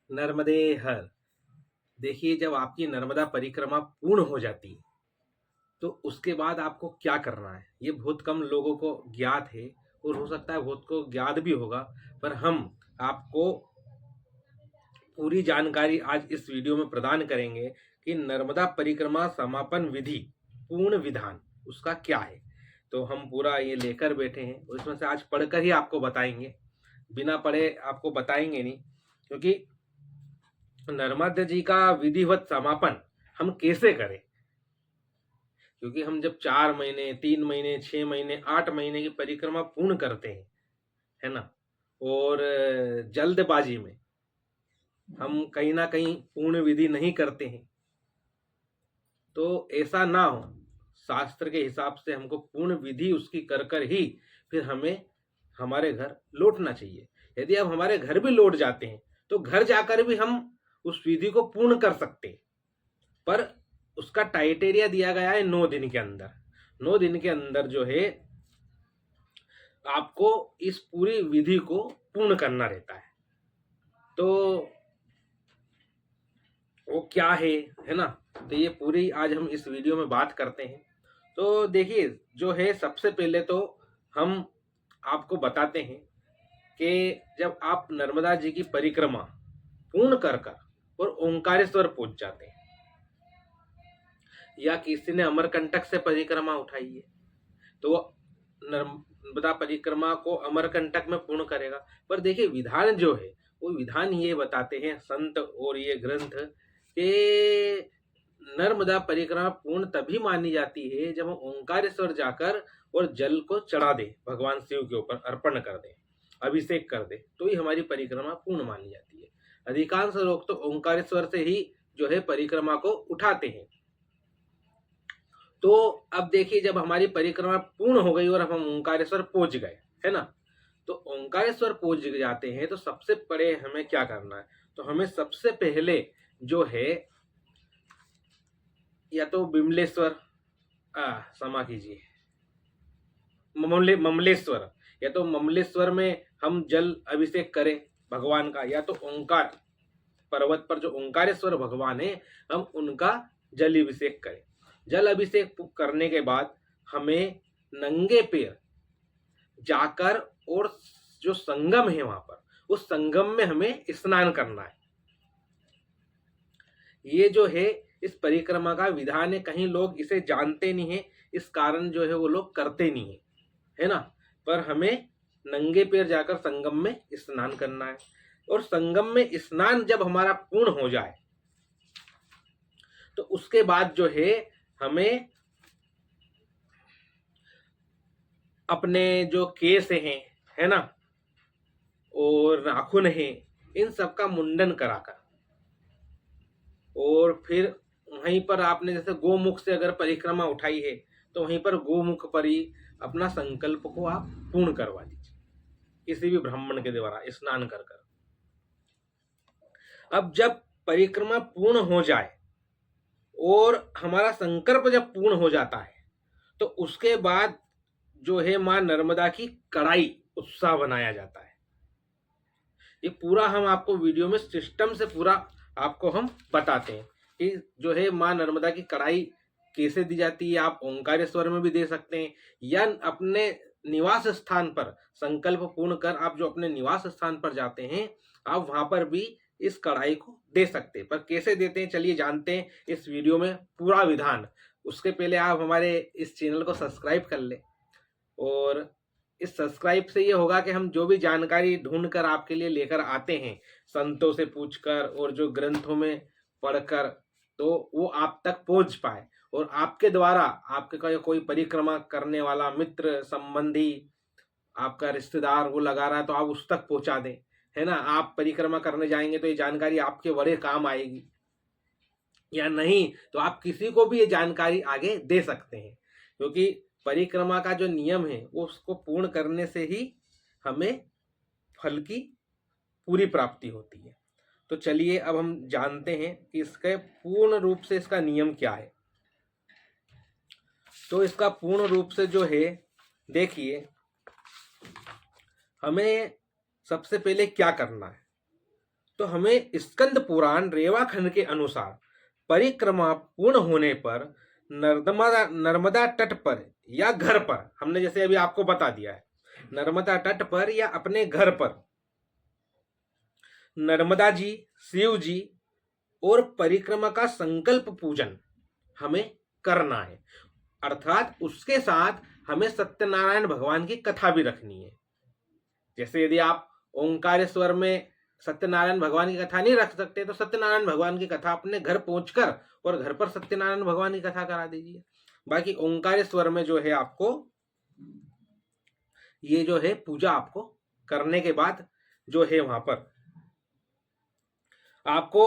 नर्मदे हर। देखिए, जब आपकी नर्मदा परिक्रमा पूर्ण हो जाती है तो उसके बाद आपको क्या करना है, ये बहुत कम लोगों को ज्ञात है। और हो सकता है बहुत को ज्ञात भी होगा, पर हम आपको पूरी जानकारी आज इस वीडियो में प्रदान करेंगे कि नर्मदा परिक्रमा समापन विधि पूर्ण विधान उसका क्या है। तो हम पूरा ये लेकर बैठे हैं और इसमें से आज पढ़कर ही आपको बताएंगे, बिना पढ़े आपको बताएंगे नहीं। क्योंकि नर्मदा जी का विधिवत समापन हम कैसे करें, क्योंकि हम जब 4 महीने, 3 महीने, 6 महीने, 8 महीने की परिक्रमा पूर्ण करते हैं, है ना, और जल्दबाजी में हम कहीं ना कहीं पूर्ण विधि नहीं करते हैं, तो ऐसा ना हो। शास्त्र के हिसाब से हमको पूर्ण विधि उसकी कर कर ही फिर हमें हमारे घर लौटना चाहिए। यदि अब हमारे घर भी लौट जाते हैं तो घर जाकर भी हम उस विधि को पूर्ण कर सकते हैं, पर उसका टाइटेरिया दिया गया है 9 दिन के अंदर। 9 दिन के अंदर जो है आपको इस पूरी विधि को पूर्ण करना रहता है। तो वो क्या है ना, तो ये पूरी आज हम इस वीडियो में बात करते हैं। तो देखिए, जो है सबसे पहले तो हम आपको बताते हैं कि जब आप नर्मदा जी की परिक्रमा पूर्ण कर कर और ओंकारेश्वर पहुंच जाते हैं, या किसी ने अमरकंटक से परिक्रमा उठाई है तो वो नर्मदा परिक्रमा को अमरकंटक में पूर्ण करेगा। पर देखिए, विधान जो है वो विधान ये बताते हैं संत और ये ग्रंथ कि नर्मदा परिक्रमा पूर्ण तभी मानी जाती है जब हम ओंकारेश्वर जाकर और जल को चढ़ा दे, भगवान शिव के ऊपर अर्पण कर दे, अभिषेक कर दे, तो ही हमारी परिक्रमा पूर्ण मानी जाती है। अधिकांश लोग तो ओंकारेश्वर से ही जो है परिक्रमा को उठाते हैं। तो अब देखिए, जब हमारी परिक्रमा पूर्ण हो गई और हम ओंकारेश्वर पहुंच गए, है ना, तो ओंकारेश्वर पहुंच जाते हैं तो सबसे पहले हमें क्या करना है, तो हमें सबसे पहले जो है या तो बिमलेश्वर, क्षमा कीजिए, ममलेश्वर, या तो ममलेश्वर में हम जल अभिषेक करें भगवान का, या तो ओंकार पर्वत पर जो ओंकारेश्वर भगवान है हम उनका जल अभिषेक करें। जल अभिषेक करने के बाद हमें नंगे पैर जाकर और जो संगम है वहां पर, उस संगम में हमें स्नान करना है। ये जो है इस परिक्रमा का विधान है। कहीं लोग इसे जानते नहीं है, इस कारण जो है वो लोग करते नहीं है ना। पर हमें नंगे पैर जाकर संगम में स्नान करना है, और संगम में स्नान जब हमारा पूर्ण हो जाए तो उसके बाद जो है हमें अपने जो केस हैं, है ना, और नाखून हैं, इन सब का मुंडन कराकर, और फिर वहीं पर आपने जैसे गोमुख से अगर परिक्रमा उठाई है तो वहीं पर गोमुख पर ही अपना संकल्प को आप पूर्ण करवा दीजिए, किसी भी ब्राह्मण के द्वारा स्नान कर कर। अब जब परिक्रमा पूर्ण हो जाए और हमारा संकल्प जब पूर्ण हो जाता है तो उसके बाद जो है मां नर्मदा की कड़ाई उत्साह बनाया जाता है। ये पूरा हम आपको वीडियो में सिस्टम से पूरा आपको हम बताते हैं कि जो है मां नर्मदा की कड़ाई कैसे दी जाती है। आप ओंकारेश्वर में भी दे सकते हैं, या अपने निवास स्थान पर संकल्प पूर्ण कर आप जो अपने निवास स्थान पर जाते हैं आप वहां पर भी इस कढ़ाई को दे सकते हैं। पर कैसे देते हैं चलिए जानते हैं इस वीडियो में पूरा विधान। उसके पहले आप हमारे इस चैनल को सब्सक्राइब कर ले, और इस सब्सक्राइब से ये होगा कि हम जो भी जानकारी ढूंढ कर आपके लिए लेकर आते हैं, संतों से पूछकर और जो ग्रंथों में पढ़कर, तो वो आप तक पहुंच पाए, और आपके द्वारा आपके कोई परिक्रमा करने वाला मित्र संबंधी, आपका रिश्तेदार वो लगा रहा है तो आप उस तक पहुंचा दें, है ना। आप परिक्रमा करने जाएंगे तो ये जानकारी आपके बड़े काम आएगी, या नहीं तो आप किसी को भी ये जानकारी आगे दे सकते हैं। क्योंकि परिक्रमा का जो नियम है वो उसको पूर्ण करने से ही हमें फल की पूरी प्राप्ति होती है। तो चलिए अब हम जानते हैं कि इसके पूर्ण रूप से इसका नियम क्या है। तो इसका पूर्ण रूप से जो है, देखिए, हमें सबसे पहले क्या करना है, तो हमें स्कंद पुराण रेवाखंड के अनुसार परिक्रमा पूर्ण होने पर नर्मदा नर्मदा तट पर या घर पर, हमने जैसे अभी आपको बता दिया है, नर्मदा तट पर या अपने घर पर नर्मदा जी, शिव जी और परिक्रमा का संकल्प पूजन हमें करना है। अर्थात उसके साथ हमें सत्यनारायण भगवान की कथा भी रखनी है। जैसे यदि आप ओंकारेश्वर में सत्यनारायण भगवान की कथा नहीं रख सकते तो सत्यनारायण भगवान की कथा अपने घर पहुंचकर और घर पर सत्यनारायण भगवान की कथा करा दीजिए। बाकी ओंकारेश्वर में जो है आपको ये जो है पूजा आपको करने के बाद जो है वहां पर आपको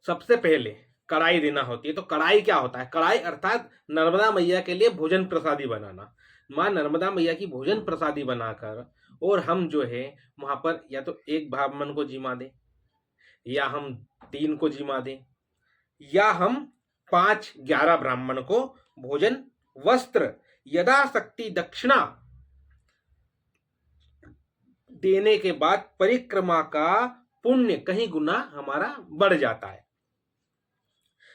सबसे पहले कढ़ाई देना होती है। तो कढ़ाई क्या होता है? कढ़ाई अर्थात नर्मदा मैया के लिए भोजन प्रसादी बनाना। माँ नर्मदा मैया की भोजन प्रसादी बनाकर और हम जो है वहां पर या तो एक ब्राह्मण को जिमा दें, या हम 3 को जिमा दें, या हम 5-11 ब्राह्मण को भोजन, वस्त्र, यथाशक्ति दक्षिणा देने के बाद परिक्रमा का पुण्य कहीं गुना हमारा बढ़ जाता है।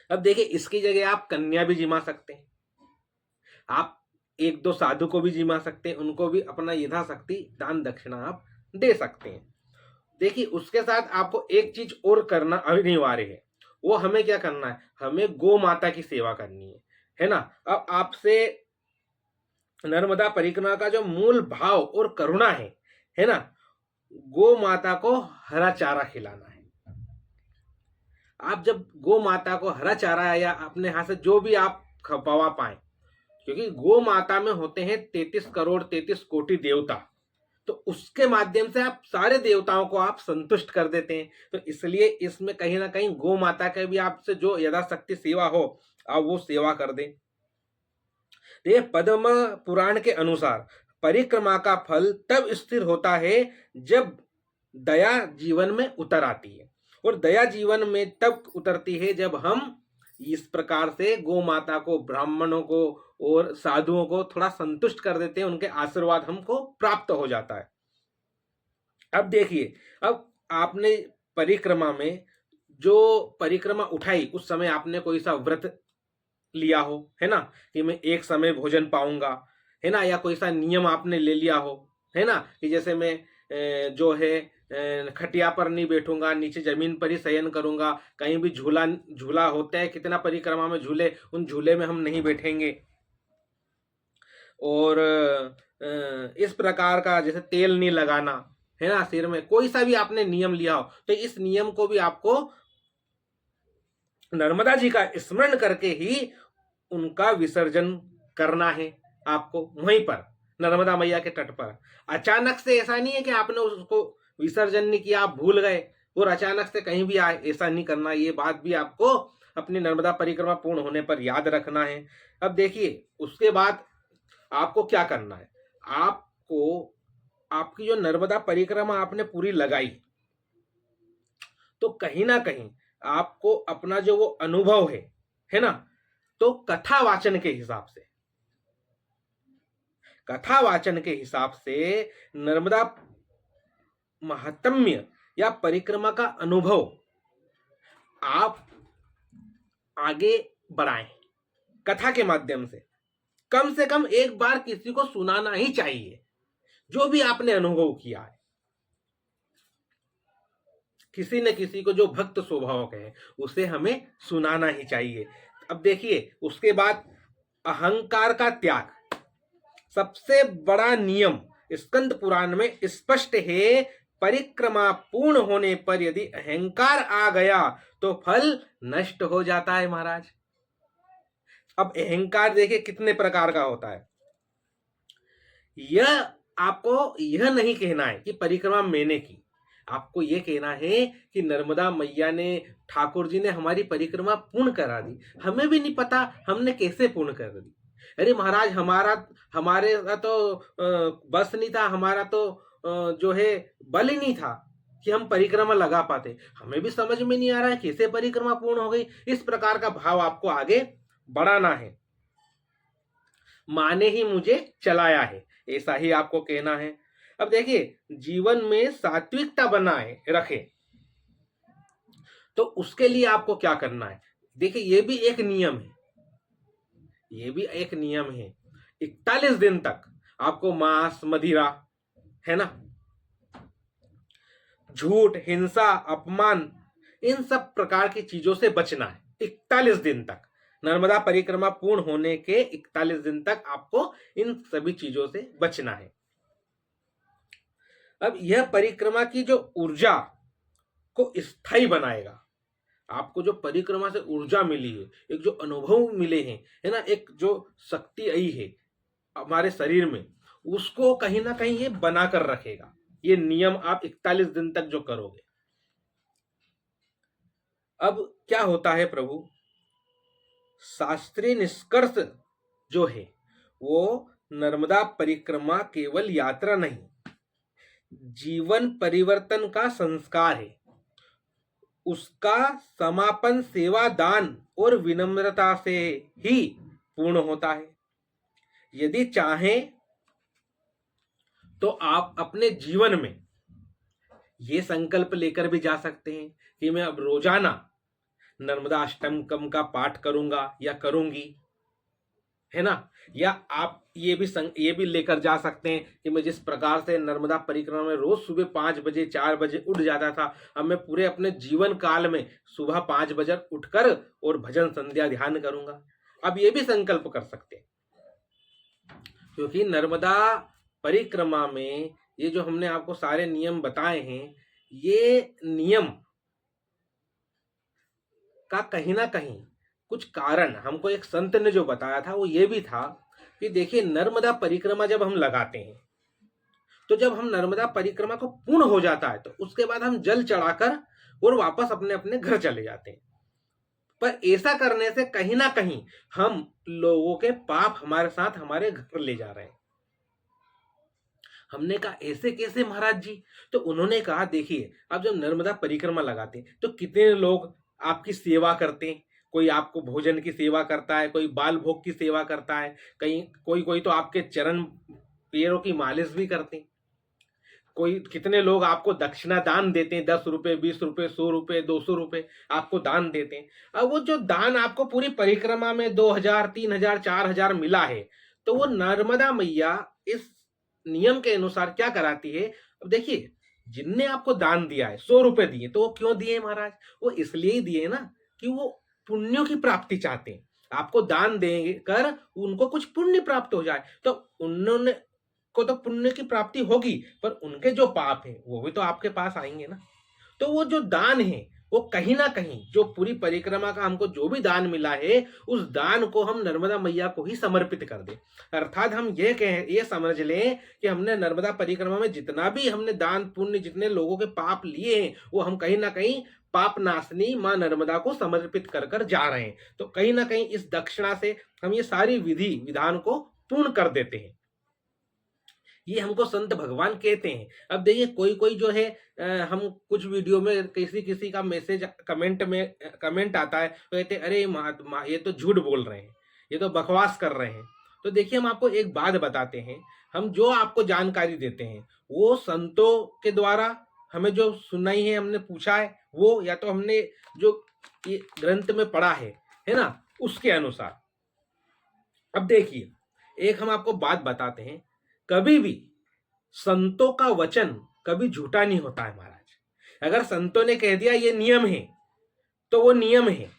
अब देखिए, इसकी जगह आप कन्या भी जिमा सकते हैं, आप 1-2 साधु को भी जिमा सकते हैं, उनको भी अपना यथाशक्ति दान दक्षिणा आप दे सकते हैं। देखिए, उसके साथ आपको एक चीज और करना अनिवार्य है। वो हमें क्या करना है? हमें गौ माता की सेवा करनी है ना। अब आपसे नर्मदा परिक्रमा का जो मूल भाव और करुणा है ना, गौ माता को हरा चारा खिलाना है। आप जब गौ माता को हरा चारा या अपने हाथ से जो भी आप खपवा पाए, क्योंकि गौ माता में होते हैं 33 करोड़ 33 कोटि देवता, तो उसके माध्यम से आप सारे देवताओं को आप संतुष्ट कर देते हैं। तो इसलिए इसमें कहीं ना कहीं गौ माता के भी आपसे जो यथाशक्ति सेवा हो आप वो सेवा कर दें। ये पद्म पुराण के अनुसार परिक्रमा का फल तब स्थिर होता है जब दया जीवन में उतर आती है, और दया जीवन में तब उतरती है जब हम इस प्रकार से गौ माता को, ब्राह्मणों को और साधुओं को थोड़ा संतुष्ट कर देते हैं, उनके आशीर्वाद हमको प्राप्त हो जाता है। अब देखिए, अब आपने परिक्रमा में जो परिक्रमा उठाई उस समय आपने कोई सा व्रत लिया हो, है ना, कि मैं एक समय भोजन पाऊंगा, है ना, या कोई सा नियम आपने ले लिया हो, है ना, कि जैसे मैं जो है खटिया पर नहीं बैठूंगा, नीचे जमीन पर ही शयन करूंगा, कहीं भी झूला झूला होता है कितना परिक्रमा में झूले, उन झूले में हम नहीं बैठेंगे। और इस प्रकार का जैसे तेल नहीं लगाना, है ना, सिर में कोई सा भी आपने नियम लिया हो, तो इस नियम को भी आपको नर्मदा जी का स्मरण करके ही उनका विसर्जन करना है आपको वहीं पर नर्मदा मैया के तट पर। अचानक से ऐसा नहीं है कि आपने उसको विसर्जन नहीं किया, आप भूल गए और अचानक से कहीं भी आए, ऐसा नहीं करना। ये बात भी आपको अपनी नर्मदा परिक्रमा पूर्ण होने पर याद रखना है। अब देखिए, उसके बाद आपको क्या करना है? आपको आपकी जो नर्मदा परिक्रमा आपने पूरी लगाई, तो कहीं ना कहीं आपको अपना जो वो अनुभव है ना, तो कथा वाचन के हिसाब से, कथा वाचन के हिसाब से नर्मदा महात्म्य या परिक्रमा का अनुभव आप आगे बढ़ाएं कथा के माध्यम से कम एक बार किसी को सुनाना ही चाहिए। जो भी आपने अनुभव किया है, किसी न किसी को जो भक्त स्वभाव के है उसे हमें सुनाना ही चाहिए। अब देखिए, उसके बाद अहंकार का त्याग, सबसे बड़ा नियम स्कंद पुराण में स्पष्ट है। परिक्रमा पूर्ण होने पर यदि अहंकार आ गया तो फल नष्ट हो जाता है महाराज। अब अहंकार देखिए कितने प्रकार का होता है। यह आपको यह नहीं कहना है कि परिक्रमा मैंने की, आपको यह कहना है कि नर्मदा मैया ने, ठाकुर जी ने हमारी परिक्रमा पूर्ण करा दी। हमें भी नहीं पता हमने कैसे पूर्ण कर दी। अरे महाराज, हमारे तो बस नहीं था, हमारा तो जो है बल ही नहीं था कि हम परिक्रमा लगा पाते। हमें भी समझ में नहीं आ रहा है कैसे परिक्रमा पूर्ण हो गई। इस प्रकार का भाव आपको आगे बढ़ाना है। माँ ने ही मुझे चलाया है, ऐसा ही आपको कहना है। अब देखिए, जीवन में सात्विकता बनाए रखे, तो उसके लिए आपको क्या करना है, देखिए ये भी एक नियम है, ये भी एक नियम है। 41 दिन तक आपको मांस, मदिरा, है ना, झूठ, हिंसा, अपमान, इन सब प्रकार की चीजों से बचना है 41 दिन तक। नर्मदा परिक्रमा पूर्ण होने के 41 दिन तक आपको इन सभी चीजों से बचना है। अब यह परिक्रमा की जो ऊर्जा को स्थायी बनाएगा, आपको जो परिक्रमा से ऊर्जा मिली है, एक जो अनुभव मिले हैं, है ना, एक जो शक्ति आई है हमारे शरीर में, उसको कहीं ना कहीं ये बना कर रखेगा। ये नियम आप 41 दिन तक जो करोगे। अब क्या होता है प्रभु, शास्त्रीय निष्कर्ष जो है वो नर्मदा परिक्रमा केवल यात्रा नहीं, जीवन परिवर्तन का संस्कार है। उसका समापन सेवा, दान और विनम्रता से ही पूर्ण होता है। यदि चाहें तो आप अपने जीवन में ये संकल्प लेकर भी जा सकते हैं कि मैं अब रोजाना नर्मदा अष्टकम का पाठ करूंगा या करूंगी, है ना। या आप ये भी लेकर जा सकते हैं कि मैं जिस प्रकार से नर्मदा परिक्रमा में रोज सुबह 5 बजे 4 बजे उठ जाता था, अब मैं पूरे अपने जीवन काल में सुबह 5 बजे उठकर और भजन संध्या ध्यान करूंगा। अब ये भी संकल्प कर सकते हैं, क्योंकि नर्मदा परिक्रमा में ये जो हमने आपको सारे नियम बताए हैं, ये नियम का कहीं ना कहीं कुछ कारण हमको एक संत ने जो बताया था वो ये भी था कि देखिए, नर्मदा परिक्रमा जब हम लगाते हैं, तो जब हम नर्मदा परिक्रमा को पूर्ण हो जाता है तो उसके बाद हम जल चढ़ाकर और वापस अपने अपने घर चले जाते हैं। पर ऐसा करने से कहीं ना कहीं हम लोगों के पाप हमारे साथ हमारे घर ले जा रहे हैं। हमने कहा ऐसे कैसे महाराज जी? तो उन्होंने कहा देखिए, आप जब नर्मदा परिक्रमा लगाते हैं तो कितने लोग आपकी सेवा करते हैं। कोई आपको भोजन की सेवा करता है, कोई बाल भोग की सेवा करता है, कहीं कोई कोई तो आपके चरण पैरों की मालिश भी करते हैं। कोई कितने लोग आपको दक्षिणा दान देते हैं, 10 रुपए, 20 रुपए, 100 रुपए, 200 रुपए आपको दान देते हैं। अब वो जो दान आपको पूरी परिक्रमा में 2000, 3000, 4000 मिला है, तो वो नर्मदा मैया इस नियम के अनुसार क्या कराती है। अब देखिए, जिनने आपको दान दिया है, 100 रुपए दिए, तो वो क्यों दिए महाराज? वो इसलिए ही दिए ना कि वो पुण्यों की प्राप्ति चाहते हैं। आपको दान देकर उनको कुछ पुण्य प्राप्त हो जाए, तो उन्होंने को तो पुण्य की प्राप्ति होगी, पर उनके जो पाप है वो भी तो आपके पास आएंगे ना। तो वो जो दान है वो कहीं ना कहीं जो पूरी परिक्रमा का हमको जो भी दान मिला है, उस दान को हम नर्मदा मैया को ही समर्पित कर दे। अर्थात हम ये समझ लें कि हमने नर्मदा परिक्रमा में जितना भी हमने दान पुण्य, जितने लोगों के पाप लिए हैं, वो हम कहीं ना कहीं पाप नाशनी माँ नर्मदा को समर्पित कर कर जा रहे हैं। तो कहीं ना कहीं इस दक्षिणा से हम ये सारी विधि विधान को पूर्ण कर देते हैं। ये हमको संत भगवान कहते हैं। अब देखिए, कोई कोई जो है हम कुछ वीडियो में किसी किसी का मैसेज कमेंट आता है, तो कहते हैं अरे महात्मा ये तो झूठ बोल रहे हैं, ये तो बकवास कर रहे हैं। तो देखिए, हम आपको एक बात बताते हैं, हम जो आपको जानकारी देते हैं वो संतों के द्वारा हमें जो सुनाई है, हमने पूछा है वो, या तो हमने जो ये ग्रंथ में पढ़ा है ना, उसके अनुसार। अब देखिए, एक हम आपको बात बताते हैं, कभी भी संतों का वचन कभी झूठा नहीं होता है महाराज। अगर संतों ने कह दिया ये नियम है, तो वो नियम है,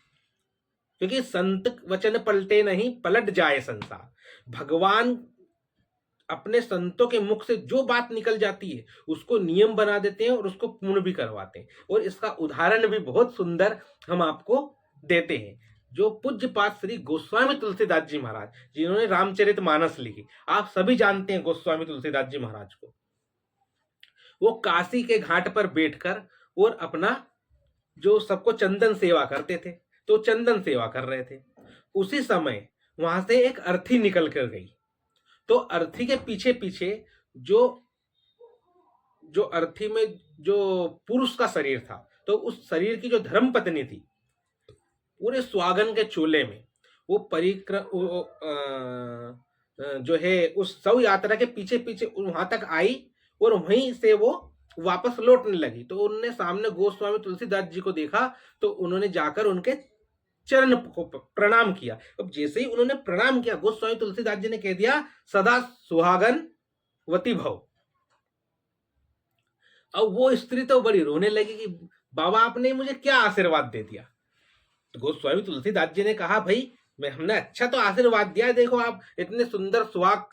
क्योंकि संत वचन पलटे नहीं, पलट जाए संसार। भगवान अपने संतों के मुख से जो बात निकल जाती है उसको नियम बना देते हैं और उसको पूर्ण भी करवाते हैं। और इसका उदाहरण भी बहुत सुंदर हम आपको देते हैं। जो पूज्यपाद श्री गोस्वामी तुलसीदास जी महाराज, जिन्होंने रामचरितमानस लिखी, आप सभी जानते हैं गोस्वामी तुलसीदास जी महाराज को। वो काशी के घाट पर बैठकर और अपना जो सबको चंदन सेवा करते थे, तो चंदन सेवा कर रहे थे। उसी समय वहां से एक अर्थी निकल कर गई। तो अर्थी के पीछे पीछे जो जो अर्थी में जो पुरुष का शरीर था, तो उस शरीर की जो धर्म पत्नी थी, पूरे सुहागन के चोले में वो जो है उस शव यात्रा के पीछे पीछे वहां तक आई और वहीं से वो वापस लौटने लगी। तो उनने सामने गोस्वामी तुलसीदास जी को देखा, तो उन्होंने जाकर उनके चरण को प्रणाम किया। अब जैसे ही उन्होंने प्रणाम किया, गोस्वामी तुलसीदास जी ने कह दिया, सदा सुहागन वती भव। अब वो स्त्री तो बड़ी रोने लगी कि बाबा आपने मुझे क्या आशीर्वाद दे दिया। तो गोस्वामी तुलसीदास जी ने कहा, भाई हमने अच्छा तो आशीर्वाद दिया, देखो आप इतने सुंदर सुहाग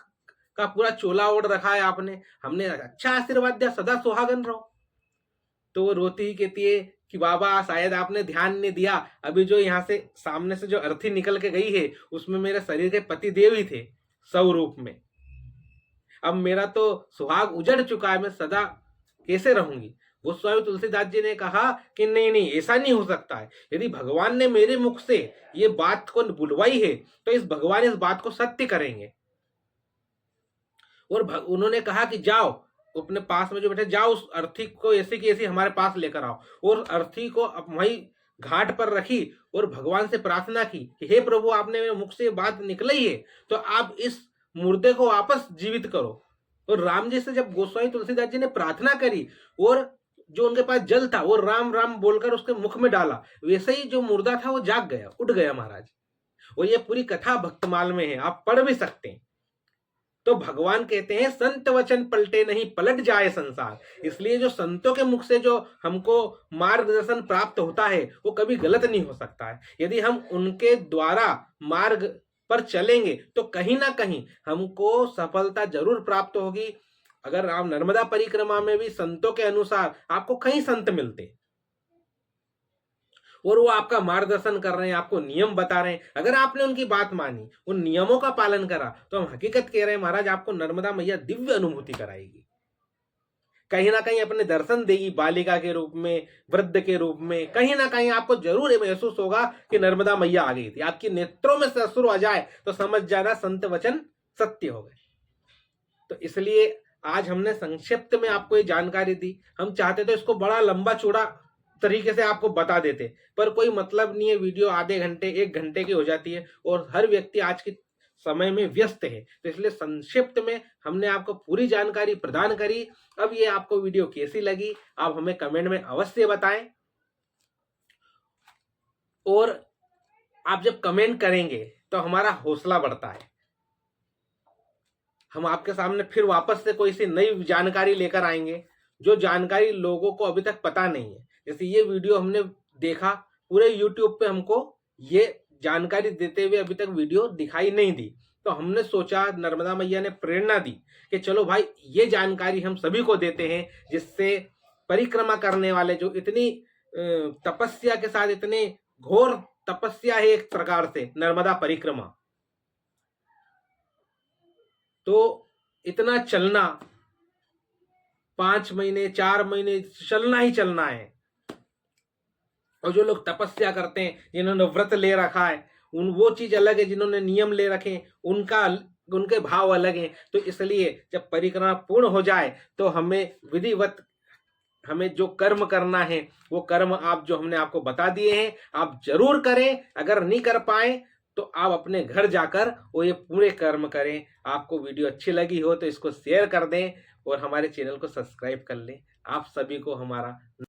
का पूरा चोला ओढ़ रखा है आपने, हमने अच्छा आशीर्वाद दिया, सदा सुहागन रहो। तो वो रोती ही कहती है कि बाबा शायद आपने ध्यान नहीं दिया, अभी जो यहाँ से सामने से जो अर्थी निकल के गई है उसमें मेरे शरीर के पति देव ही थे स्वरूप में। अब मेरा तो सुहाग उजड़ चुका है, मैं सदा कैसे रहूंगी। गोस्वामी तुलसीदास जी ने कहा कि नहीं नहीं, ऐसा नहीं हो सकता है। यदि भगवान ने मेरे मुख से ये बात को बुलवाई है तो भगवान इस बात को सत्य करेंगे। और उन्होंने कहा कि जाओ अपने पास में जो बैठे, जाओ उस अर्थी को ऐसी की ऐसी हमारे पास लेकर आओ। और अर्थी को वहीं घाट पर रखी और भगवान से प्रार्थना की कि हे प्रभु, आपने मेरे मुख से बात निकली है तो आप इस मुर्दे को वापस जीवित करो। और राम जी से जब गोस्वामी तुलसीदास जी ने प्रार्थना करी और जो उनके पास जल था वो राम राम बोलकर उसके मुख में डाला, वैसे ही जो मुर्दा था वो जाग गया, उठ गया महाराज। और ये पूरी कथा भक्तमाल में है, आप पढ़ भी सकते हैं। तो भगवान कहते हैं संत वचन पलटे नहीं, पलट जाए संसार। इसलिए जो संतों के मुख से जो हमको मार्गदर्शन प्राप्त होता है वो कभी गलत नहीं हो सकता है। यदि हम उनके द्वारा मार्ग पर चलेंगे तो कहीं ना कहीं हमको सफलता जरूर प्राप्त होगी। अगर आप नर्मदा परिक्रमा में भी संतों के अनुसार आपको कई संत मिलते और वो आपका मार्गदर्शन कर रहे हैं, आपको नियम बता रहे हैं, अगर आपने उनकी बात मानी, उन नियमों का पालन करा, तो हम हकीकत कह रहे हैं महाराज, आपको नर्मदा मैया दिव्य अनुभूति कराएगी। कहीं ना कहीं अपने दर्शन देगी, बालिका के रूप में, वृद्ध के रूप में। कहीं ना कहीं आपको जरूर ये महसूस होगा कि नर्मदा मैया आ गई थी। आपकी नेत्रों में से अश्रु आ जाए तो समझ जाना संत वचन सत्य हो गए। तो इसलिए आज हमने संक्षिप्त में आपको ये जानकारी दी। हम चाहते तो इसको बड़ा लंबा चौड़ा तरीके से आपको बता देते, पर कोई मतलब नहीं है। वीडियो आधे घंटे 1 घंटे की हो जाती है और हर व्यक्ति आज के समय में व्यस्त है, तो इसलिए संक्षिप्त में हमने आपको पूरी जानकारी प्रदान करी। अब ये आपको वीडियो कैसी लगी आप हमें कमेंट में अवश्य बताएं। और आप जब कमेंट करेंगे तो हमारा हौसला बढ़ता है, हम आपके सामने फिर वापस से कोई सी नई जानकारी लेकर आएंगे जो जानकारी लोगों को अभी तक पता नहीं है। जैसे ये वीडियो हमने देखा, पूरे YouTube पे हमको ये जानकारी देते हुए अभी तक वीडियो दिखाई नहीं दी, तो हमने सोचा, नर्मदा मैया ने प्रेरणा दी कि चलो भाई ये जानकारी हम सभी को देते हैं, जिससे परिक्रमा करने वाले जो इतनी तपस्या के साथ, इतने घोर तपस्या है एक प्रकार से नर्मदा परिक्रमा, तो इतना चलना 5 महीने 4 महीने चलना ही चलना है। और जो लोग तपस्या करते हैं, जिन्होंने व्रत ले रखा है, वो चीज अलग है, जिन्होंने नियम ले रखे हैं उनके भाव अलग हैं। तो इसलिए जब परिक्रमा पूर्ण हो जाए तो हमें विधिवत हमें जो कर्म करना है वो कर्म आप जो हमने आपको बता दिए हैं आप जरूर करें। अगर नहीं कर पाए तो आप अपने घर जाकर वो ये पूरे कर्म करें। आपको वीडियो अच्छी लगी हो तो इसको शेयर कर दें और हमारे चैनल को सब्सक्राइब कर लें। आप सभी को हमारा